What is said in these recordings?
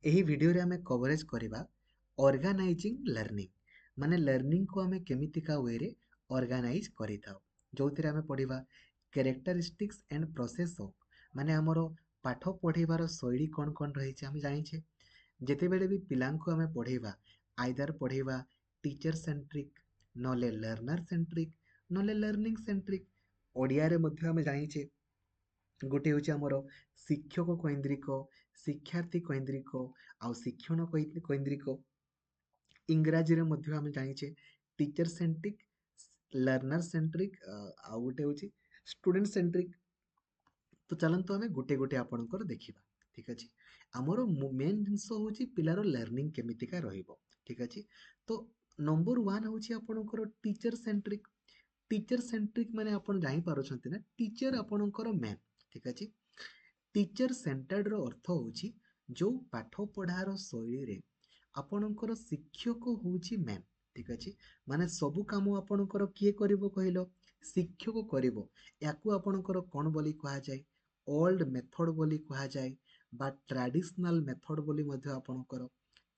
ଏହି ଭିଡ଼ିଓରେ ଆମେ କଭରେଜ କରିବା ଅର୍ଗାନାଇଜିଂ ଲର୍ଣ୍ଣିଂ ମାନେ ଲର୍ଣ୍ଣିଂକୁ ଆମେ କେମିତିକା ୱେରେ ଅର୍ଗାନାଇଜ କରିଥାଉ, ଯେଉଁଥିରେ ଆମେ ପଢ଼ିବା କ୍ୟାରେକ୍ଟରିଷ୍ଟିକ୍ସ ଆଣ୍ଡ ପ୍ରୋସେସ୍ ଅଫ୍ ମାନେ ଆମର ପାଠ ପଢ଼ିବାର ଶୈଳୀ କ'ଣ କ'ଣ ରହିଛି ଆମେ ଜାଣିଛେ। ଯେତେବେଳେ ବି ପିଲାଙ୍କୁ ଆମେ ପଢ଼େଇବା ଆଇଦର ପଢ଼େଇବା ଟିଚର ସେଣ୍ଟ୍ରିକ୍ ନହେଲେ ଲର୍ଣ୍ଣର ସେଣ୍ଟ୍ରିକ୍ ନହେଲେ ଲର୍ଣ୍ଣିଂ ସେଣ୍ଟ୍ରିକ୍। ଓଡ଼ିଆରେ ମଧ୍ୟ ଆମେ ଜାଣିଛେ ଗୋଟେ ହେଉଛି ଆମର ଶିକ୍ଷକ କୈନ୍ଦ୍ରିକ, ଶିକ୍ଷାର୍ଥୀ କୈନ୍ଦ୍ରିକ ଆଉ ଶିକ୍ଷଣ କୈନ୍ଦ୍ରିକ। ଇଂରାଜୀରେ ମଧ୍ୟ ଆମେ ଜାଣିଛେ ଟିଚର ସେଣ୍ଟ୍ରିକ୍, ଲର୍ଣ୍ଣର ସେଣ୍ଟ୍ରିକ୍ ଆଉ ଗୋଟେ ହେଉଛି ଷ୍ଟୁଡେଣ୍ଟ ସେଣ୍ଟ୍ରିକ୍। ତ ଚାଲନ୍ତୁ ଆମେ ଗୋଟେ ଗୋଟେ ଆପଣଙ୍କର ଦେଖିବା। ଠିକ୍ ଅଛି, ଆମର ମେନ୍ ଜିନିଷ ହେଉଛି ପିଲାର ଲର୍ଣ୍ଣିଂ କେମିତିକା ରହିବ। ଠିକ୍ ଅଛି, ତ ନମ୍ବର ୱାନ୍ ହେଉଛି ଆପଣଙ୍କର ଟିଚର ସେଣ୍ଟ୍ରିକ୍। ଟିଚର ସେଣ୍ଟ୍ରିକ୍ ମାନେ ଆପଣ ଜାଣିପାରୁଛନ୍ତି ନା, ଟିଚର ଆପଣଙ୍କର ମ୍ୟାନ୍। ଠିକ୍ ଅଛି, ଟିଚର ସେଣ୍ଟର୍ଡର ଅର୍ଥ ହେଉଛି ଯେଉଁ ପାଠ ପଢ଼ାର ଶୈଳୀରେ ଆପଣଙ୍କର ଶିକ୍ଷକ ହେଉଛି ମ୍ୟାନ୍। ଠିକ୍ ଅଛି, ମାନେ ସବୁ କାମ ଆପଣଙ୍କର କିଏ କରିବ କହିଲ? ଶିକ୍ଷକ କରିବ। ୟାକୁ ଆପଣଙ୍କର କ'ଣ ବୋଲି କୁହାଯାଏ? ଓଲ୍ଡ ମେଥଡ଼ ବୋଲି କୁହାଯାଏ, ବା ଟ୍ରାଡିସନାଲ ମେଥଡ଼ ବୋଲି ମଧ୍ୟ ଆପଣଙ୍କର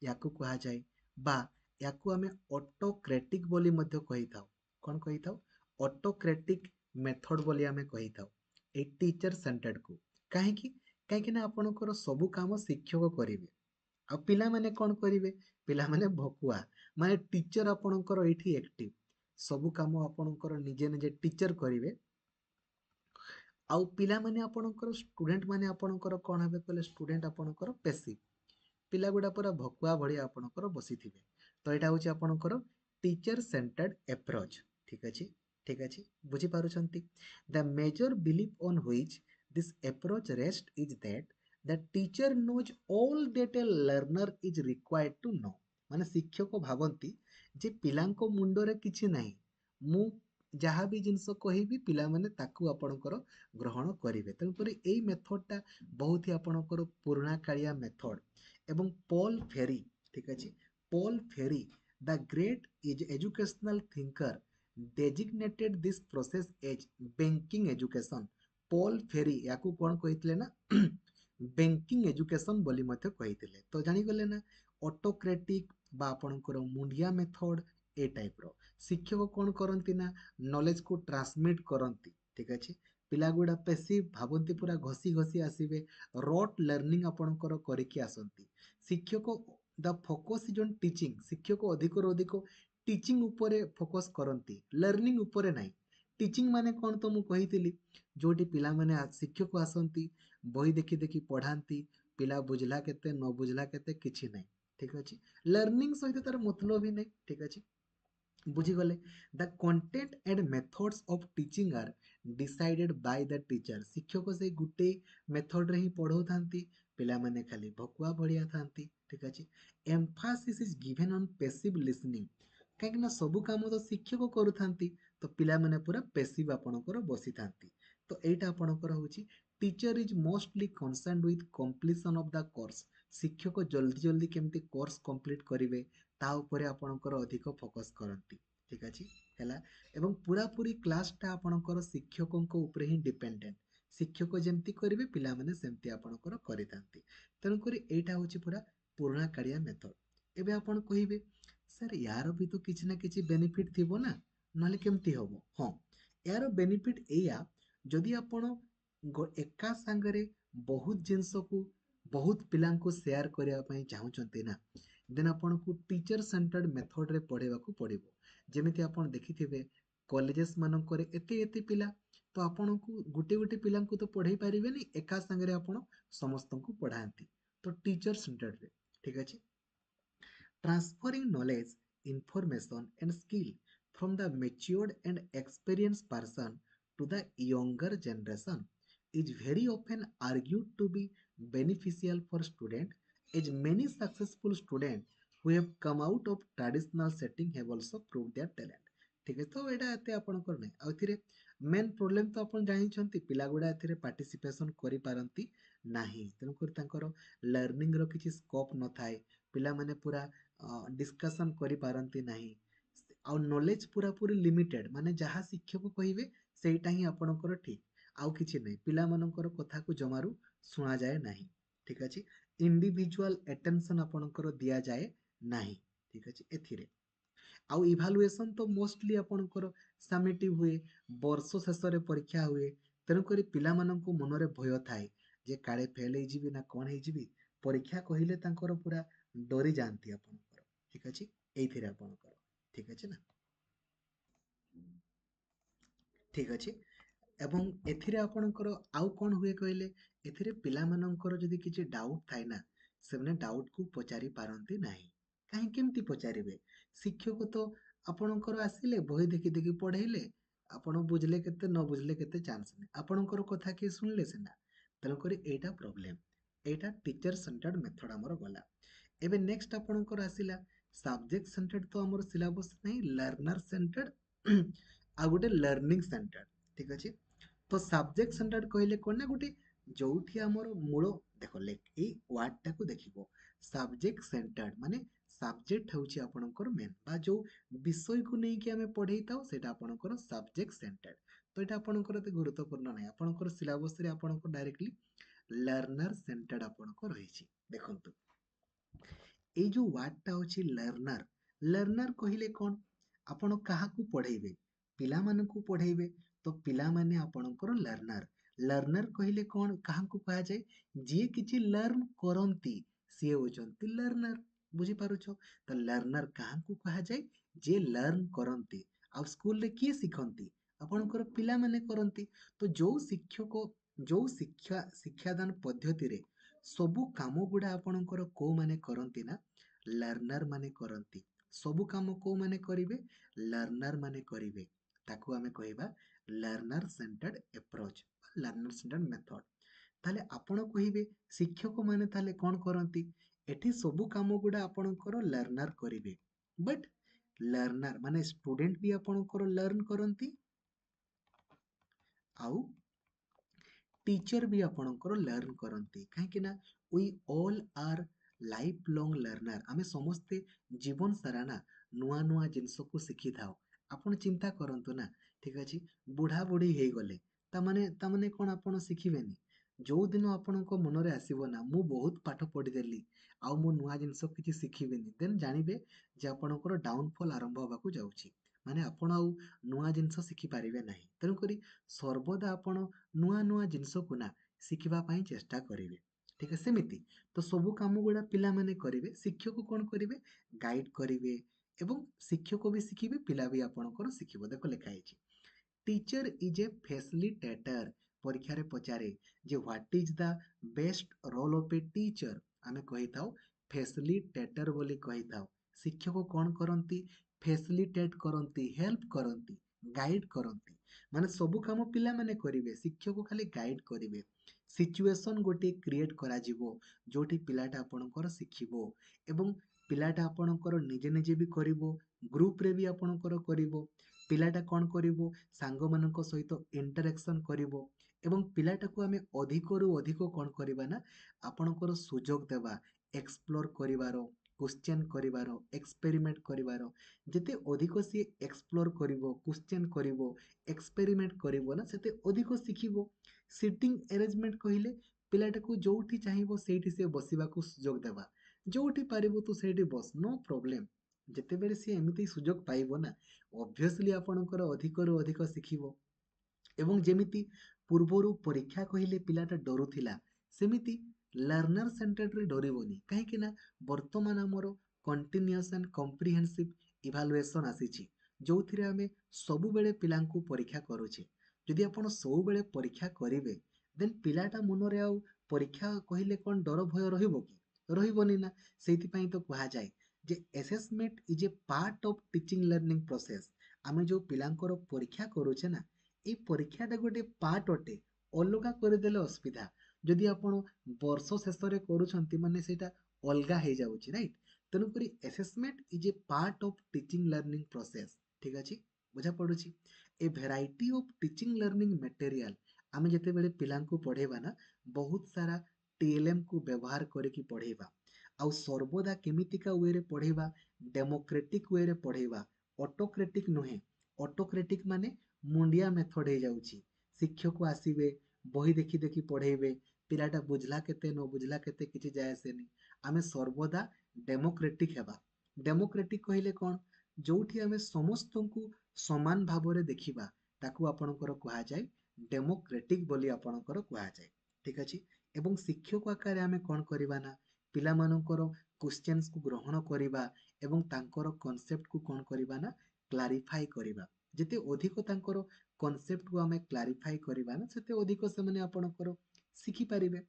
ୟାକୁ କୁହାଯାଏ, ବା ୟାକୁ ଆମେ ଅଟୋକ୍ରେଟିକ୍ ବୋଲି ମଧ୍ୟ କହିଥାଉ। କ'ଣ କହିଥାଉ? ଅଟୋକ୍ରେଟିକ୍ ମେଥଡ଼ ବୋଲି ଆମେ କହିଥାଉ ଏଇ ଟିଚର ସେଣ୍ଟର୍ଡକୁ। କାହିଁକି? କାହିଁକି ନା ଆପଣଙ୍କର ସବୁ କାମ ଶିକ୍ଷକ କରିବେ ଆଉ ପିଲାମାନେ କ'ଣ କରିବେ? ପିଲାମାନେ ଭକୁଆ। ମାନେ ଟିଚର ଆପଣଙ୍କର ଏଇଠି ଆକ୍ଟିଭ, ସବୁ କାମ ଆପଣଙ୍କର ନିଜେ ନିଜେ ଟିଚର କରିବେ। ଆଉ ପିଲାମାନେ ଆପଣଙ୍କର ଷ୍ଟୁଡେଣ୍ଟ ମାନେ ଆପଣଙ୍କର କ'ଣ ହେବେ କହିଲେ? ଷ୍ଟୁଡେଣ୍ଟ ଆପଣଙ୍କର ପେସିଭ୍। ପିଲାଗୁଡ଼ା ପୁରା ଭକୁଆ ଭଳିଆ ଆପଣଙ୍କର ବସିଥିବେ। ତ ଏଇଟା ହେଉଛି ଆପଣଙ୍କର ଟିଚର ସେଣ୍ଟର୍ଡ ଆପ୍ରୋଚ୍। ଠିକ୍ ଅଛି, ଠିକ୍ ଅଛି, ବୁଝିପାରୁଛନ୍ତି? The major belief on which this approach rests is that the teacher knows all that a learner is required to know। ମାନେ ଶିକ୍ଷକ ଭାବନ୍ତି ଯେ ପିଲାଙ୍କ ମୁଣ୍ଡରେ କିଛି ନାହିଁ, ମୁଁ ଯାହା ବି ଜିନିଷ କହିବି ପିଲାମାନେ ତାକୁ ଆପଣଙ୍କର ଗ୍ରହଣ କରିବେ। ତେଣୁକରି ଏଇ ମେଥଡ଼ଟା ବହୁତ ହି ଆପଣଙ୍କର ପୁରୁଣା କାଳିଆ ମେଥଡ଼। ଏବଂ ପଲ୍ ଫେରି, ଠିକ୍ ଅଛି, ପଲ୍ ଫେରି the great educational thinker designated this process as banking education। Paul ଫେରି ୟାକୁ କ'ଣ କହିଥିଲେ ନା ବ୍ୟାଙ୍କିଂ ଏଜୁକେସନ୍ ବୋଲି ମଧ୍ୟ କହିଥିଲେ। ତ ଜାଣିଗଲେ ନା, ଅଟୋକ୍ରେଟିକ୍ ବା ଆପଣଙ୍କର ମୁଣ୍ଡିଆ ମେଥଡ଼ ଏ ଟାଇପ୍ର। ଶିକ୍ଷକ କ'ଣ କରନ୍ତି ନା ନଲେଜକୁ ଟ୍ରାନ୍ସମିଟ୍ କରନ୍ତି। ଠିକ୍ ଅଛି, ପିଲାଗୁଡ଼ା ପେସିଭ୍ ଭାବନ୍ତି, ପୁରା ଘଷି ଘଷି ଆସିବେ, ରଟ୍ ଲର୍ଣ୍ଣିଂ ଆପଣଙ୍କର କରିକି ଆସନ୍ତି। ଶିକ୍ଷକ ଦ ଫୋକସ୍ ଇଜ୍ ଅନ୍ ଟିଚିଂ, ଶିକ୍ଷକ ଅଧିକରୁ ଅଧିକ ଟିଚିଂ ଉପରେ ଫୋକସ୍ କରନ୍ତି, ଲର୍ଣ୍ଣିଂ ଉପରେ ନାହିଁ। ଟିଚିଂ ମାନେ କ'ଣ ତ ମୁଁ କହିଥିଲି, ଯେଉଁଠି ପିଲାମାନେ ଶିକ୍ଷକ ଆସନ୍ତି, ବହି ଦେଖି ଦେଖି ପଢ଼ାନ୍ତି, ପିଲା ବୁଝିଲା କେତେ ନ ବୁଝିଲା କେତେ କିଛି ନାହିଁ। ଠିକ୍ ଅଛି, ଲର୍ଣ୍ଣିଂ ସହିତ ତାର ମତଲବ ବି ନାହିଁ। ଠିକ୍ ଅଛି, ବୁଝିଗଲେ? The content and methods of teaching are decided by the teacher. ଶିକ୍ଷକ ସେଇ ଗୋଟେ ମେଥଡ଼ରେ ହିଁ ପଢ଼ଉଥାନ୍ତି, ପିଲାମାନେ ଖାଲି ଭକୁଆ ଭଳିଆ ଥାନ୍ତି। ଠିକ୍ ଅଛି, emphasis is given on passive listening. କାହିଁକି ନା ସବୁ କାମ ତ ଶିକ୍ଷକ କରୁଥାନ୍ତି, ତ ପିଲାମାନେ ପୁରା ପେସିଭ୍ ଆପଣଙ୍କର ବସିଥାନ୍ତି। ତ ଏଇଟା ଆପଣଙ୍କର ହେଉଛି teacher is mostly concern with completion of the course. ଶିକ୍ଷକ ଜଲ୍ଦି ଜଲ୍ଦି କେମିତି କୋର୍ସ କମ୍ପ୍ଲିଟ୍ କରିବେ ତା ଉପରେ ଆପଣଙ୍କର ଅଧିକ ଫୋକସ୍ କରନ୍ତି। ଠିକ୍ ଅଛି, ହେଲା। ଏବଂ ପୁରାପୁରି କ୍ଲାସ୍ଟା ଆପଣଙ୍କର ଶିକ୍ଷକଙ୍କ ଉପରେ ହିଁ ଡିପେଣ୍ଡେଣ୍ଟ। ଶିକ୍ଷକ ଯେମିତି କରିବେ ପିଲାମାନେ ସେମିତି ଆପଣଙ୍କର କରିଥାନ୍ତି। ତେଣୁକରି ଏଇଟା ହେଉଛି ପୁରା ପୁରୁଣା କାଳିଆ ମେଥଡ଼। ଏବେ ଆପଣ କହିବେ ସାର୍ ୟାର ବି ତ କିଛି ନା କିଛି ବେନିଫିଟ୍ ଥିବ ନା, ନହେଲେ କେମିତି ହେବ? ହଁ, ଏହାର ବେନିଫିଟ୍ ଏଇଆ, ଯଦି ଆପଣ ଏକା ସାଙ୍ଗରେ ବହୁତ ଜିନିଷକୁ ବହୁତ ପିଲାଙ୍କୁ ସେୟାର କରିବା ପାଇଁ ଚାହୁଁଛନ୍ତି ନା, ଦେନ୍ ଆପଣଙ୍କୁ ଟିଚର ସେଣ୍ଟର୍ଡ ମେଥଡ଼ରେ ପଢ଼େଇବାକୁ ପଡ଼ିବ। ଯେମିତି ଆପଣ ଦେଖିଥିବେ କଲେଜେସ୍ ମାନଙ୍କରେ ଏତେ ଏତେ ପିଲା, ତ ଆପଣଙ୍କୁ ଗୋଟେ ଗୋଟେ ପିଲାଙ୍କୁ ତ ପଢ଼େଇ ପାରିବେନି, ଏକା ସାଙ୍ଗରେ ଆପଣ ସମସ୍ତଙ୍କୁ ପଢ଼ାନ୍ତି। ତ ଟିଚର ସେଣ୍ଟର୍ଡରେ, ଠିକ୍ ଅଛି, transferring knowledge, information and skill from the matured and experienced person to the younger generation is very often argued to be beneficial for students, as many successful students who have come out of traditional setting have also proved their talent। ঠিক ଅଛି, ତ ଏଇଟା ଏତେ ଆପଣଙ୍କର ନାହିଁ। ଆଉ ଏଥିରେ main problem ତ ଆପଣ ଜାଣିଛନ୍ତି, ପିଲାଗୁଡ଼ା ଏଥିରେ ପାର୍ଟିସିପେସନ୍ କରିପାରନ୍ତି ନାହିଁ, ତେଣୁକରି ତାଙ୍କର ଲର୍ଣ୍ଣିଂର କିଛି ସ୍କୋପ୍ ନଥାଏ। ପିଲାମାନେ ପୁରା ଡିସ୍କସନ୍ କରିପାରନ୍ତି ନାହିଁ, ଆଉ ନଲେଜ ପୁରାପୁରି ଲିମିଟେଡ୍, ମାନେ ଯାହା ଶିକ୍ଷକ କହିବେ ସେଇଟା ହିଁ ଆପଣଙ୍କର ଠିକ୍, ଆଉ କିଛି ନାହିଁ। ପିଲାମାନଙ୍କର କଥାକୁ ଜମାରୁ ଶୁଣାଯାଏ ନାହିଁ। ठीक अच्छे इंडिविजुअल अटेंशन आपणकर दिया जाए नाही ठीक अच्छे एथिरे आउ इभालुएसन तो मोस्टली आपणकर समेटिव हुए वर्ष शेष में परीक्षा हुए तेणुक पिला मनरे भय थाए जे काले फेल हो ना कौन हो परीक्षा कहले पूरा डरी जाती आपणकर ठीक अच्छे ये आपणकर ठीक अच्छे ना ठीक अच्छे एवं एथिरे आपणकर आउ कौन हुए कहले एथिरे पिलामानंकर जदि किछि डाउट थाए ना से डाउट को पचारि पारंती नाही कहीं केमती पचारिबे शिक्षक तो आपणकर आसिले बही देखि देखि पढ़ेले आपण बुझले केते न बुझले केते चांस नहीं आपणकर कथा के सुनले सिना तेणुक एटा प्रोब्लेम एटा टीचर सेंटर्ड मेथड आमर गला एबे नेक्स्ट आपणकर आसिला सब्जेक्ट सेंटर्ड तो आमर सिलेबस नहीं लर्नर सेंटर्ड आ गोटे लर्निंग सेंटर्ड ठीक अच्छे तो सब्जेक्ट सेंटर्ड कहले कौन ना गोटे जोठी आमर मूल देख ये वार्ड टाक देखो सब्जेक्ट सेंटर्ड माने सब्जेक्ट हूँ आपणकर मेन बा जो विषय को लेकिन आम पढ़े था सेटा आपणकर सब्जेक्ट सेंटर्ड तो यहाँ आपणकर एत गुरुत्वपूर्ण ना आपणकर सिलेबस रे आपणकर डायरेक्टली लर्नर सेंटर्ड आपणकर रही देखंतु ये जो वार्डटा अच्छी लर्नर लर्नर कहले कौन आपण क्या पढ़ेबे पिला मानकु पढ़ेबे तो पिला माने आपणकर लर्नर लर्नर कहले कौन क्या कह जाए जी किछि लर्न करंती सी होचंती लर्नर बुझी पारुछ तो लर्नर क्या कह जाए जे लर्न करंती आ स्कूल रे किए शिखंती आपणकर पिला माने करंती तो जो शिक्षक जो शिक्षादान पद्धति रे सबु काम गुड़ा आपणकर को माने करंती ना लर्नर माने करंती सबु काम को माने करिवे लर्नर माने करिवे ताकू आमे कहबा learner centred approach learner centred method ताले आपण कहिबे शिक्षक माने ताले कोन करंती एठी सबु काम गुड़ा आपणकर लर्नर करिवे बट लर्नर माने स्टूडेंट भी आपणकर लर्न करंती आउ टीचर भी आपणकर लर्न करंती काहेकि ना we all are life long learner आमे समस्ते जीवन सारा ना नुआ नुआ जिनस को शिखी थाओ आपण चिंता करंतु ना ठीक अछि बुढ़ा बुढ़ी हे गले तामाने कोन आपण शिखिबेनी जो दिन आपणको मनरे आसीबो ना मु बहुत पाठ पढ़ी देली आउ मु नुआ जिनस किछि शिखिबेनी देन जानिबे जे आपणकर डाउनफॉल आरंभ होबाकू जाउछि माने आपण आउ नुआ जिनस शिखि पारिबे नाही तेनु करी सर्वदा आपण नुआ नुआ जिनस को ना शिखिबा पई चेष्टा करिवे ठीक है सेमिति तो सबु काम गुड़ा पिला माने करिवे शिक्षक कोन करिवे गाइड करिवे एवं शिक्षक भी शिखिबे पिला भी आपणकर शिखिबो देखो लिखा है टीचर इज ए फैसिलिटेटर परीक्षा रे पचारे जे what is the best role of a teacher आमे कहि थाउ फैसिलिटेटर बोली कहि थाउ शिक्षक कोन करंती फैसिलिटेट करंती हेल्प करंती गाइड करंती माने सब काम पिला माने करिवे शिक्षक खाली गाइड करिवे सिचुएशन गोटे क्रिएट करा जिवो जोठी पिलाटा आपणकर शिखिबो एवं पिलाटा आपणकर निजे निजे भी करिवो ग्रुप रे भी आपणकर करिवो पिलाटा कौन करिवो सांग मानक सहित इंटरेक्शन करिवो एवं पिलाटाକୁ ଆମେ ଅଧିକରୁ ଅଧିକ କଣ କରିବା ନା ଆପଣଙ୍କର ସୁଯୋଗ ଦେବା ଏକ୍ସପ୍ଲୋର କରିବାର क्वेश्चन କରିବାର ଏକ୍ସପେରିମେଣ୍ଟ କରିବାର ଯେତେ ଅଧିକ ସିଏ ଏକ୍ସପ୍ଲୋର କରିବ क्वेश्चन କରିବ ଏକ୍ସପେରିମେଣ୍ଟ କରିବ ନା ସେତେ ଅଧିକ ଶିଖିବ ସିଟିଂ ଆରେଞ୍ଜମେଣ୍ଟ କହିଲେ ପିଲାଟାକୁ ଯୋଉଠି ଚାହିଁବ ସେଇଠି ସିଏ ବସିବାକୁ ସୁଯୋଗ ଦେବା ଯୋଉଠି ପାରିବ ତୁ ସେଇଠି ବସ नो ପ୍ରୋବ୍ଲେମ ଯେତେବେଳେ ସିଏ ଏମିତି ସୁଯୋଗ ପାଇବ ନା ଅବଭିୟସଲି ଆପଣଙ୍କର ଅଧିକରୁ ଅଧିକ ଶିଖିବ ଏବଂ ଯେମିତି ପୂର୍ବରୁ ପରୀକ୍ଷା କହିଲେ ପିଲାଟା ଡରୁଥିଲା ସେମିତି ଲର୍ନର ସେଣ୍ଟର୍ଡରେ ଡରିବନି କାହିଁକି ନା ବର୍ତ୍ତମାନ ଆମର କଣ୍ଟିନ୍ୟୁଅସ୍ ଆଣ୍ଡ କମ୍ପ୍ରିହେନ୍ସିଭ ଇଭାଲୁଏସନ୍ ଆସିଛି ଯୋଉଥିରେ ଆମେ ସବୁବେଳେ ପିଲାଙ୍କୁ ପରୀକ୍ଷା କରୁଛେ ଯଦି ଆପଣ ସବୁବେଳେ ପରୀକ୍ଷା କରିବେ ଦେନ୍ ପିଲାଟା ମନରେ ଆଉ ପରୀକ୍ଷା କହିଲେ କ'ଣ ଡର ଭୟ ରହିବ କି ରହିବନି ନା ସେଇଥିପାଇଁ ତ କୁହାଯାଏ ଯେ assessment is a part of teaching learning process ଆମେ ଯେଉଁ ପିଲାଙ୍କର ପରୀକ୍ଷା କରୁଛେ ନା এই ପରୀକ୍ଷାଟା ଗୋଟେ ପାର୍ଟ ଅଟେ ଅଲଗା କରିଦେଲେ ଅସୁବିଧା ଯଦି ଆପଣ ବର୍ଷ ଶେଷରେ କରୁଛନ୍ତି ମାନେ ସେଇଟା ଅଲଗା ହେଇଯାଉଛି ରାଇଟ୍ ତେଣୁକରି assessment is a part of teaching learning process ଠିକ୍ ଅଛି ବୁଝା ପଡୁଛି a variety of teaching learning material ଆମେ ଯେତେବେଳେ ପିଲାଙ୍କୁ ପଢେଇବା ନା ବହୁତ ସାରା TLM କୁ ବ୍ୟବହାର କରିକି ପଢେଇବା ଆଉ ସର୍ବଦା କେମିତିକା ୱେରେ ପଢେଇବା ଡେମୋକ୍ରେଟିକ୍ ୱେରେ ପଢେଇବା ଅଟୋକ୍ରେଟିକ୍ ନୁହେଁ ଅଟୋକ୍ରେଟିକ୍ ମାନେ ମୁଣ୍ଡିଆ ମେଥଡ ହେଇଯାଉଛି ଶିକ୍ଷକ ଆସିବେ ବହି ଦେଖି ଦେଖି ପଢେଇବେ पिलाटा बुझला केते न बुझला केते किछि जाय आसेनी आमे सर्वदा डेमोक्रेटिक हेबा डेमोक्रेटिक कहिले कोन जोठी आमे समस्तंकु समान भाबरे देखिबा ताकू आपणकर कुहा जाय डेमोक्रेटिक बोली आपणकर कुहा जाय ठीक अछि एवं शिक्षक आकार आमे कोन करिबा ना पिला मानकर क्वेश्चंस को ग्रहण करिबा एवं तांकर कॉन्सेप्ट को कोन करिबा ना क्लारिफाई करिबा जेते अधिक तांकर कॉन्सेप्ट को आमे क्लारिफाई करिबा ना सेते अधिक से माने आपणकर शिखि पारिबे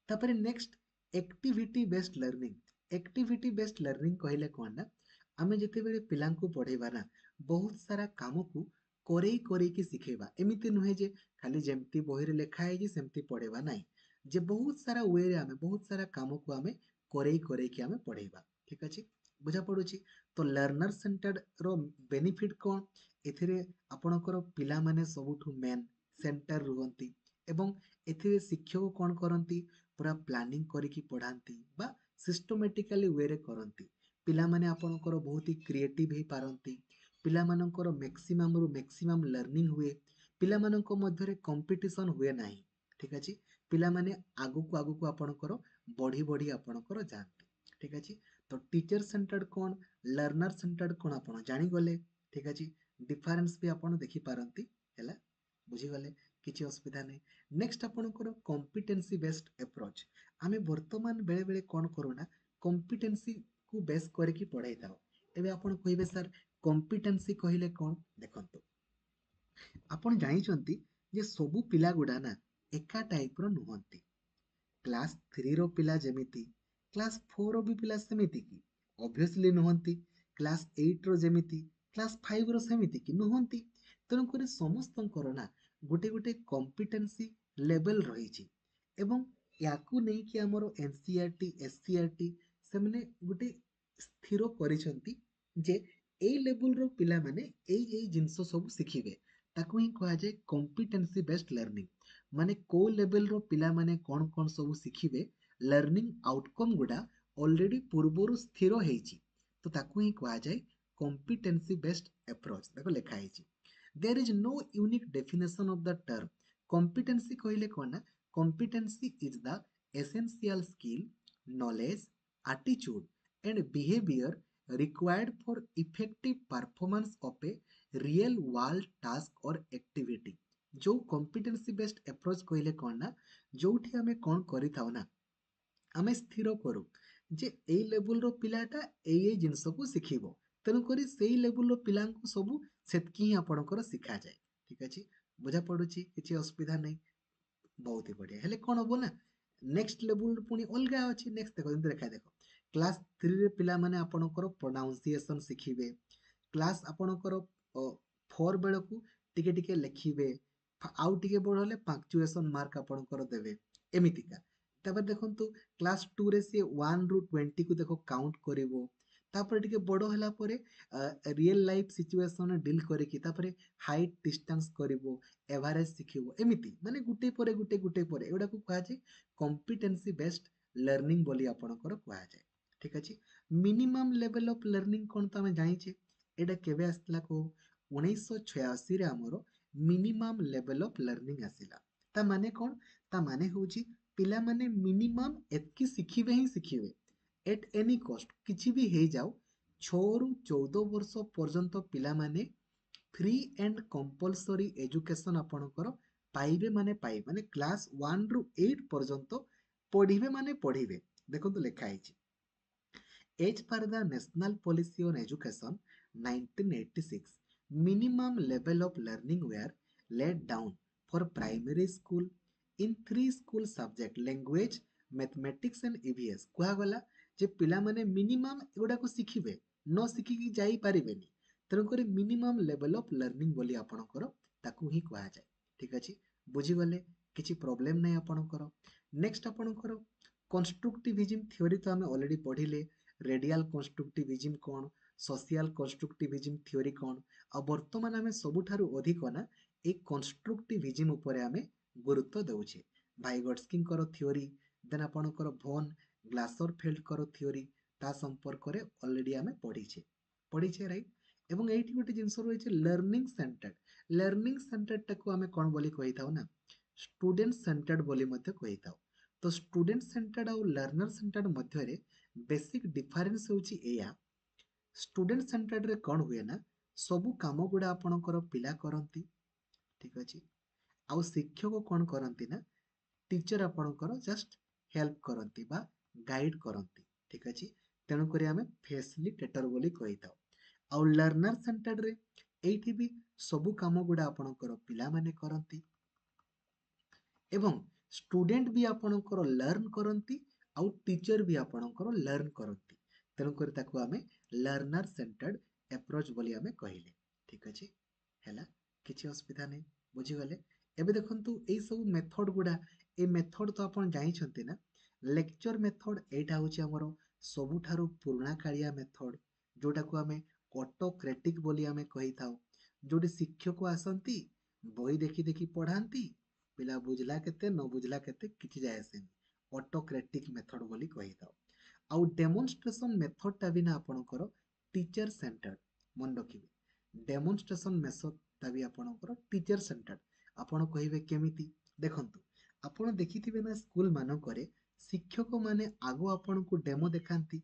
तापरे next activity based learning activity based learning कहले कोन ना आमे जेते बेले पिलांको पढेबा ना बहुत सारा काम को करेई करेई की सिखेबा एमिति नुहे जे खाली जेमती बही रे लेखा है जे सेमती पढेबा नाही जे बहुत सारा वे रे आमे बहुत सारा काम को आमे करेई करेई की आमे पढेबा ठीक अछि बुझा पडुची तो लर्नर सेंटर्ड रो बेनिफिट कोन एथिरे आपणकर पिला माने सबुठु मेन सेंटर रुहंती एवं एथिरे शिक्षक कोन करंती पूरा प्लानिंग करिकी पढ़ाती बा सिस्टमेटिकली वे रे करंती पिला माने आपणकर बहुत ही क्रिएटिव हे पारंती पिला मानकर मैक्सिमम रु मैक्सिमम लर्निंग हुए पिला मानक मध्यरे कंपटीशन हुए नाही ठीक अछि पिला माने आगु को आपणकर बढ़ी बढ़ी आपणकर जाती ठीक अछि तो टीचर सेंटर्ड कोन लर्नर सेंटर्ड कोन आपण जानि गले ठीक अछि डिफरेंस भी आपण देखि पारंती हैला बुझी गले किछि असुविधा नै नेक्स्ट आपणकर कॉम्पिटेंसी बेस्ड अप्रोच आमे वर्तमान बेले बेले कोन करूना कॉम्पिटेंसी को बेस करके पढ़ाई थाओ एबे आपण कहिबे सर कॉम्पिटेंसी कहिले कोन देखंतु आपण जानिचंती जे सबु पिला गुडा ना एका टाइप रो नुहंती क्लास 3 रो पिला जेमिति क्लास 4 रो भी पिला सेमिति की ऑब्वियसली नुहंती क्लास 8 रो जेमिति क्लास 5 रो सेमिति की नुहंती तेणु करे समस्तंकर ना गोटे गोटे कॉम्पिटेंसी लेवल रहिछि एवं याकू नै कि हमरो एनसीईआरटी एससीईआरटी से माने गोटे स्थिर करिसंती जे एई लेवल रो पिला माने एई जिंस सब सिखिबे ताकू ही कहा जाय कॉम्पिटेंसी बेस्ड लर्निंग माने को लेवल रो पिला माने कोन कोन सब सिखिबे लर्निंग आउटकम गुडा ऑलरेडी पूर्वरु स्थिर हेछि तो ताकू ही कहा जाय कॉम्पिटेंसी बेस्ड अप्रोच देखो लिखा हेछि there is no unique definition of the term competency कहले कोन ना competency is the essential skill knowledge attitude and behavior required for effective performance of a real world task or activity जो competency based approach कहले कोन ना जोठी हमें कोन करि थाउ ना आमे स्थिर करू जे एई लेवल रो पिलाटा एई जिंस को सिखिबो तेनु करी सेई लेवल रो पिलांको सब सेतकी ही आपणकर सिखा जाय ठीक अछि बुझा पडुची किछि असुविधा नै बहुत ही बढ़िया हेले कोन हबो ना नेक्स्ट लेवल पुनी अलगा अछि नेक्स्ट देखो देखा देखो क्लास 3 रे पिला माने आपणकर प्रोनाउंसिएशन सिखिबे क्लास आपणकर 4 बेलकू टिके टिके लेखिबे आउ टिके बड़ हले पंक्चुएशन मार्क आपणकर देबे एमितिका तापर देखंतु क्लास 2 रे से 1 रु 20 को देखो काउंट करिवो तापर टिके बड़ हला परे रियल लाइफ सिचुएशन डील करिकी तापर हाइट डिस्टेंस करिवो एवरेज सिखिबो एमिति माने गुटे परे एडा को कहा जाय कॉम्पिटेंसी बेस्ड लर्निंग बोली आपणकर कहा जाय ठीक अछि मिनिमम लेवल ऑफ लर्निंग कोन त हम जानिछे एडा केबे आस्तला को 1986 रे हमरो मिनिमम लेवल ऑफ लर्निंग आसिला ता माने कोन ता माने होची पिला माने मिनिमम एतकी सिखिबे ही सिखिबे एट एनी कॉस्ट किछि भी हे जाओ 6 रु 14 वर्ष पर्यंत पिला माने फ्री एंड कंपलसरी एजुकेशन आपणकर पाइबे माने क्लास 1 रु 8 पर्यंत पढ़िबे माने पढ़िबे देखंतु लेखा हिची As per the National Policy on Education 1986, minimum level of learning were laid down for primary school in three school subject language, mathematics and EVS କୁହାଗଲା ଯେ ପିଲାମାନେ ମିନିମମ୍ ଏଗୁଡ଼ାକୁ ଶିଖିବେ ନ ଶିଖିକି ଯାଇପାରିବେନି ତେଣୁକରି ମିନିମମ୍ ଲେଭେଲ୍ ଅଫ୍ ଲର୍ଣ୍ଣିଂ ବୋଲି ଆପଣଙ୍କର ତାକୁ ହିଁ କୁହାଯାଏ ଠିକ୍ ଅଛି ବୁଝିଗଲେ କିଛି ପ୍ରୋବ୍ଲେମ୍ ନାହିଁ ଆପଣଙ୍କର ନେକ୍ସଟ ଆପଣଙ୍କର କନଷ୍ଟ୍ରକ୍ଟିଭିଜମ ଥିଓରି ତ ଆମେ ଅଲରେଡି ପଢିଲେ रेडियल कन्स्ट्रक्टिविज्म कोन सोशल कन्स्ट्रक्टिविज्म थ्योरी कोन आ वर्तमान आमे सबुठारु अधिक ना ए कन्स्ट्रक्टिविज्म उपरे आमे गुरुत्व देउछे भाइगोट्स्की कर थ्योरी देन आपणकर भोन ग्लासरफेल्ड कर थ्योरी ता संपर्क रे ऑलरेडी आमे पढिछे राइट एवं एठी गोटे जिंस रहिছে लर्निंग सेंटर्ड टाको आमे कोन बोली कहि थाउ ना स्टूडेंट सेंटर्ड बोली मध्य कही थाउ। तो स्टूडेंट सेंटर्ड और लर्नर सेंटर्ड मध्य रे बेसिक डिफरेंस होची एया। स्टूडेंट सेंटर्ड रे कौन हुए ना सबु काम गुड़ा आपणकर पिला करती। ठीक अच्छे। आउ शिक्षक कौन करती ना टीचर आपणकर जस्ट हेल्प करती बा गाइड करती। ठीक अच्छे। तेणुक आम फैसिलिटेटर बोली कही थाउ। आउ लर्नर सेंटर्ड रे एठी भी सबु काम गुड़ा आपणकर पिला माने करती एवं स्टूडेंट भी आपणकर लर्न करती आउ टीचर भी आपणकर लर्न करती। तेणुक ताकू आमे लर्नर सेंटर्ड एप्रोच बोली आमे कहिले। ठीक अच्छे। हैला किछि असुविधा नहीं बुझीगले। एबे देखंतु एई सब मेथड गुड़ा ए मेथड तो आपण जानिछंती ना लेक्चर मेथड एटा होची हमरो सबुठारु पुराणा कालिया मेथड जोटा को आमे ऑटोक्रेटिक बोली आमे कहि थाउ। जोटी शिक्षक आसंती बही देखि देखि पढ़ांती पिला बुझला केते न बुझला केते किछि जाय आसेनी ऑटोक्रेटिक मेथड बोली कहि थाउ। आउ डेमोन्स्ट्रेशन मेथड टा भी ना आपणकर टीचर सेंटर्ड मन रखिबे। डेमोन्स्ट्रेशन मेथड टा भी आपणकर टीचर सेंटर्ड। आपण कहिबे केमिति देखंतु आपण देखिथिबे ना स्कूल मानकरे शिक्षक माने आगो आपणको डेमो देखांती।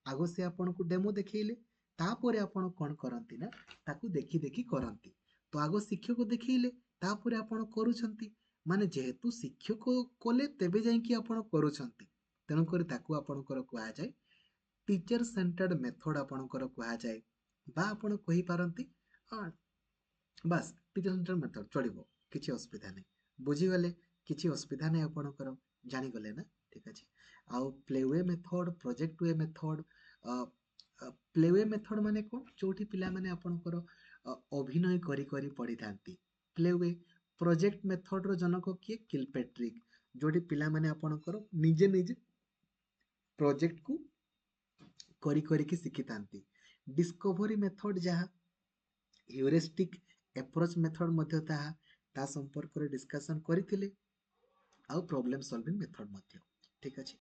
आगो से आपणको डेमो देखैले तापर आपण कोन करंती ना ताकू देखि देखि करंती। तो आगो शिक्षक देखैले तापर आपण करूछंती माने जेहेतु शिक्षक कोले तेबे जाई कि आपण करूछंती। तेणु करी ताकू आपणकर कुआ जाय टीचर सेंटर्ड मेथड आपणकर कुआ जाय बा आपण कहि पारंती हां बास टीचर सेंटर्ड मेथड चलिबो किछि असुविधा नहीं बुझीगले। किछि असुविधा नहीं आपणकर जानिगले ना ठीक अछि। आउ प्लेवे मेथड प्रोजेक्ट वे मेथड प्लेवे मेथड माने कोन जोठी पिला माने आपणकर अभिनय करी करी पढ़ी थांती प्लेवे। प्रोजेक्ट मेथड रो जनक किए किलपेट्रिक जोठी पिला माने आपणकर निजे निजे प्रोजेक्ट को करी करी की शिखी थांती। डिस्कवरी मेथड जहा ह्यूरिस्टिक एप्रोच मेथड मध्य ताहा ता संपर्क रे डिस्कशन करथिले आउ प्रॉब्लम सॉल्विंग मेथड मध्य। ठीक अछि।